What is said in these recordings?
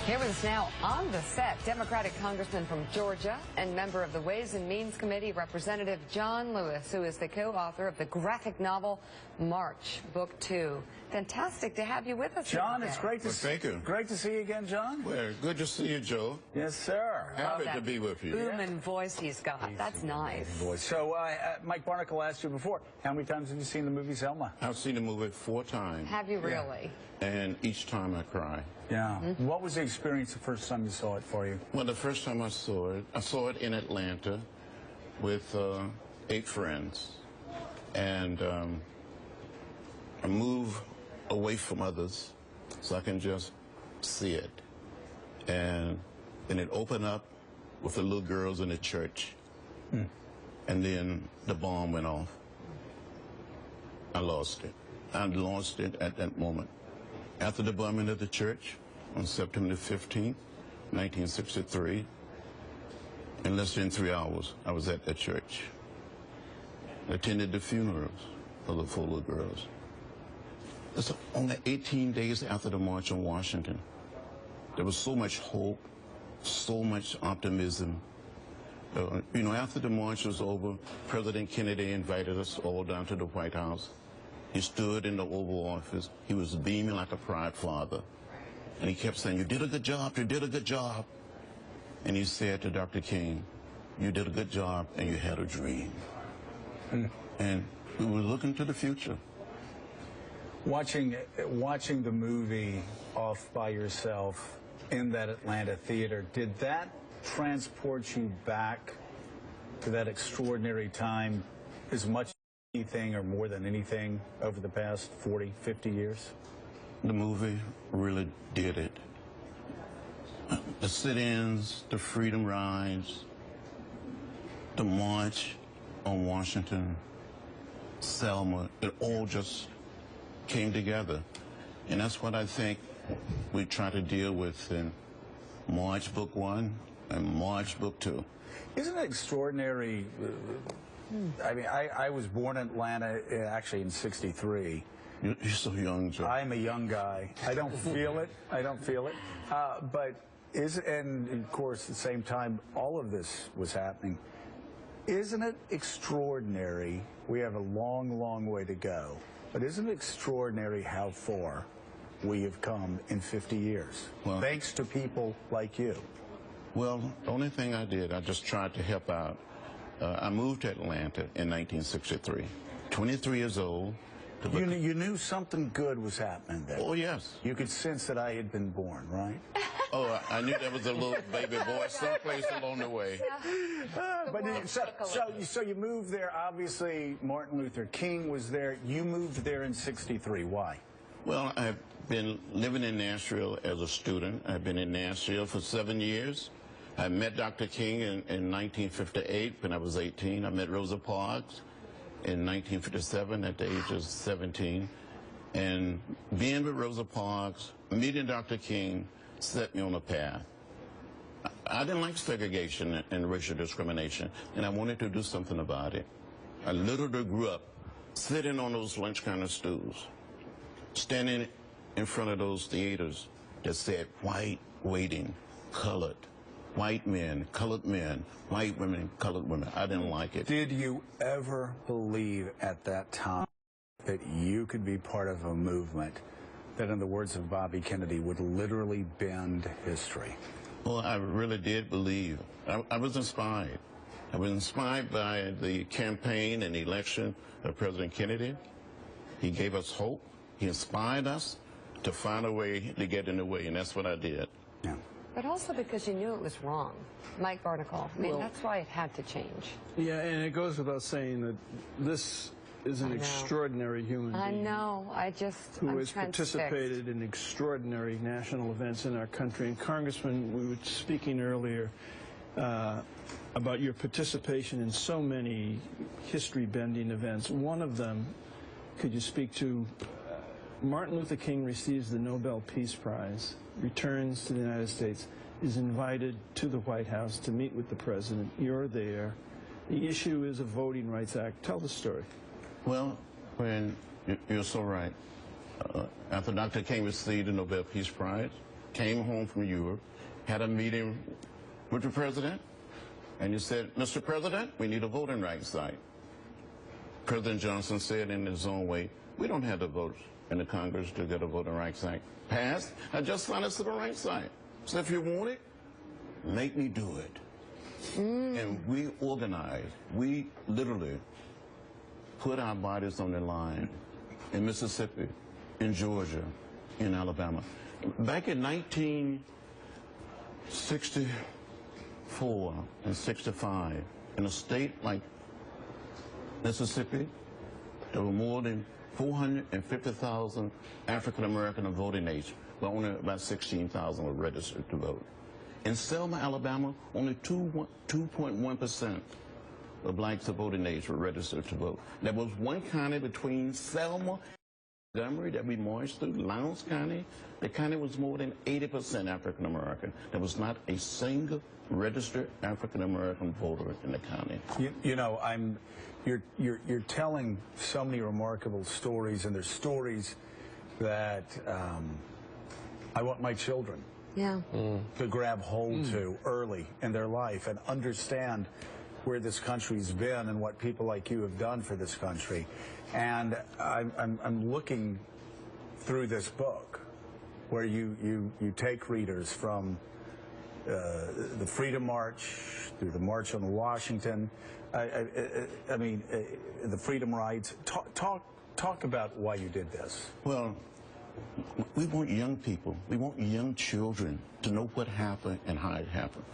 Here with us now on the set, Democratic Congressman from Georgia and member of the Ways and Means Committee, Representative John Lewis, who is the co-author of the graphic novel March, Book 2. Fantastic to have you with us, John. It's great to thank you. Great to see you again, John. Well, good to see you, Joe. Yes, sir. Happy to be with you. Booming voice he's got. That's nice. Voice. So, Mike Barnacle asked you before, how many times have you seen the movie Selma? I've seen the movie 4 times. Have you really? And each time I cry. Yeah. Mm-hmm. What was the experience the first time you saw it for you? Well, the first time I saw it in Atlanta with 8 friends. And I moved away from others so I can just see it. And it opened up with the little girls in the church. And then the bomb went off. I lost it. I lost it at that moment. After the bombing of the church on September 15th, 1963, in less than 3 hours, I was at that church. I attended the funerals of the 4 little girls. It's only 18 days after the March on Washington. There was so much hope, so much optimism. You know, after the march was over, President Kennedy invited us all down to the White House. He stood in the Oval Office. He was beaming like a proud father. And he kept saying, "You did a good job, you did a good job." And he said to Dr. King, "You did a good job and you had a dream." And we were looking to the future. Watching the movie off by yourself in that Atlanta theater, did that transport you back to that extraordinary time as much as anything or more than anything over the past 40, 50 years? The movie really did it. The sit-ins, the freedom rides, the march on Washington, Selma, it all just came together. And that's what I think we try to deal with in March Book 1 and March Book 2. Isn't it extraordinary? I mean, I was born in Atlanta actually in '63. You're so young, Joe. I'm a young guy. I don't feel it. I don't feel it. And of course, at the same time, all of this was happening. Isn't it extraordinary? We have a long, long way to go. But isn't it extraordinary how far we have come in 50 years? Well, thanks to people like you. Well, the only thing I did, I just tried to help out. I moved to Atlanta in 1963, 23 years old. You knew something good was happening then. Oh, yes. You could sense that I had been born, right? Oh, I knew there was a little baby boy someplace along the way. So you moved there. Obviously, Martin Luther King was there. You moved there in '63. Why? Well, I've been living in Nashville as a student. I've been in Nashville for 7 years. I met Dr. King in 1958 when I was 18. I met Rosa Parks in 1957 at the age of 17. And being with Rosa Parks, meeting Dr. King, set me on a path. I didn't like segregation and racial discrimination, and I wanted to do something about it. I literally grew up sitting on those lunch counter stools, standing in front of those theaters that said white waiting, colored, white men, colored men, white women, colored women. I didn't like it. Did you ever believe at that time that you could be part of a movement that, in the words of Bobby Kennedy, would literally bend history? Well, I really did believe. I was inspired. I was inspired by the campaign and the election of President Kennedy. He gave us hope. He inspired us to find a way to get in the way, and that's what I did. Yeah. But also because you knew it was wrong. Mike Barnacle. I mean, that's why it had to change. Yeah, and it goes without saying that this is an extraordinary human being. I know. Who has participated in extraordinary national events in our country. And Congressman, we were speaking earlier about your participation in so many history-bending events. One of them, could you speak to, Martin Luther King receives the Nobel Peace Prize, returns to the United States, is invited to the White House to meet with the president. You're there. The issue is a Voting Rights Act. Tell the story. Well, you're so right. After Dr. King received the Nobel Peace Prize, came home from Europe, had a meeting with the president, and you said, Mr. President, we need a voting rights site. President Johnson said in his own way, we don't have the votes in the Congress to get a voting rights act passed. I just signed a civil rights act. So if you want it, make me do it. And we organized. We literally put our bodies on the line in Mississippi, in Georgia, in Alabama. Back in 1964 and 65, in a state like Mississippi, there were more than 450,000 African American of voting age, but only about 16,000 were registered to vote. In Selma, Alabama, only 2.1% of blacks of voting age were registered to vote. There was one county between Selma and Montgomery that we marched through, Lowndes County. The county was more than 80% African American. There was not a single registered African American voter in the county. You know, you're telling so many remarkable stories, and there's stories that I want my children to grab hold to early in their life and understand where this country's been and what people like you have done for this country. And I'm looking through this book where you take readers from the Freedom March through the March on Washington. I mean, the Freedom Rides. Talk about why you did this. Well, we want young people, we want young children to know what happened and how it happened.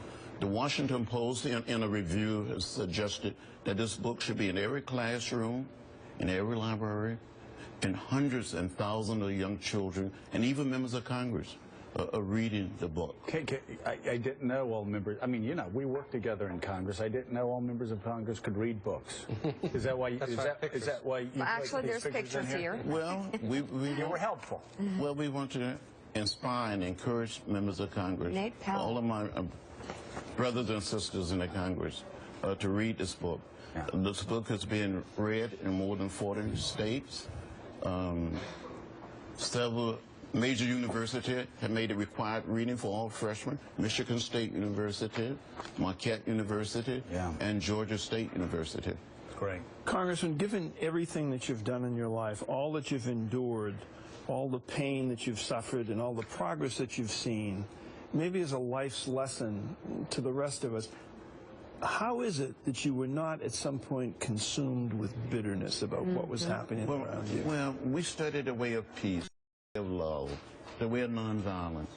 The Washington Post, in a review, has suggested that this book should be in every classroom, in every library, and hundreds and thousands of young children, and even members of Congress, are reading the book. I didn't know all members. I mean, you know, we work together in Congress. I didn't know all members of Congress could read books. Is that why? Is that why? You actually, there's pictures here. Well, you were helpful. Well, we want to inspire and encourage members of Congress, Nate Powell, all of my brothers and sisters in the Congress, to read this book. Yeah. This book has been read in more than 40 states. Several major universities have made it required reading for all freshmen. Michigan State University, Marquette University, and Georgia State University. Great. Congressman, given everything that you've done in your life, all that you've endured, all the pain that you've suffered, and all the progress that you've seen, maybe as a life's lesson to the rest of us, how is it that you were not at some point consumed with bitterness about what was happening around you? Well, we studied the way of peace, of love, the way of nonviolence.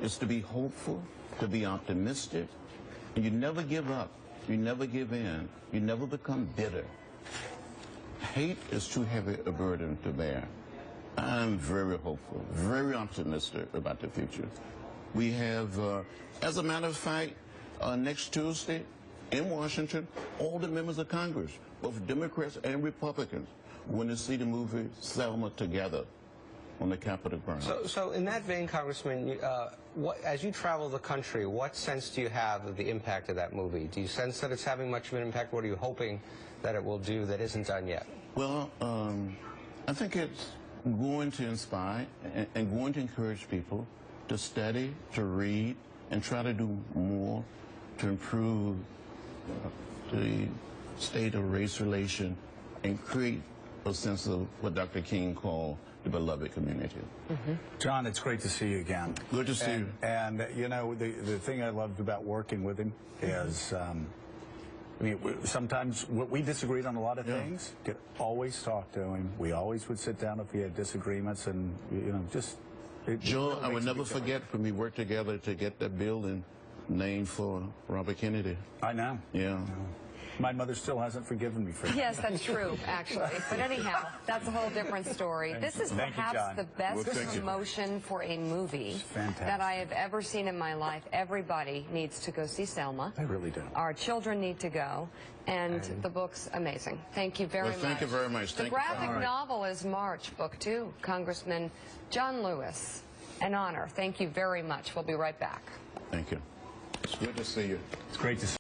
It's to be hopeful, to be optimistic, and you never give up, you never give in, you never become bitter. Hate is too heavy a burden to bear. I'm very hopeful, very optimistic about the future. We have, as a matter of fact, next Tuesday in Washington, all the members of Congress, both Democrats and Republicans, want to see the movie Selma together on the Capitol grounds. So in that vein, Congressman, as you travel the country, what sense do you have of the impact of that movie? Do you sense that it's having much of an impact? What are you hoping that it will do that isn't done yet? Well, I think it's going to inspire and going to encourage people to study, to read, and try to do more to improve the state of race relation and create a sense of what Dr. King called the beloved community. John, it's great to see you again. Good to see you. And, you know, the thing I loved about working with him is, I mean, sometimes we disagreed on a lot of things. Could always talk to him. We always would sit down if we had disagreements and, you know, just... Joe, I would never forget when we worked together to get that building named for Robert Kennedy. I know. Yeah. My mother still hasn't forgiven me for that. Yes, that's true, actually. But anyhow, that's a whole different story. This is perhaps the best promotion for a movie that I have ever seen in my life. Everybody needs to go see Selma. I really do. Our children need to go. And the book's amazing. Thank you very much. Thank you very much. The graphic novel is March, Book 2. Congressman John Lewis, an honor. Thank you very much. We'll be right back. Thank you. It's good to see you. It's great to see you.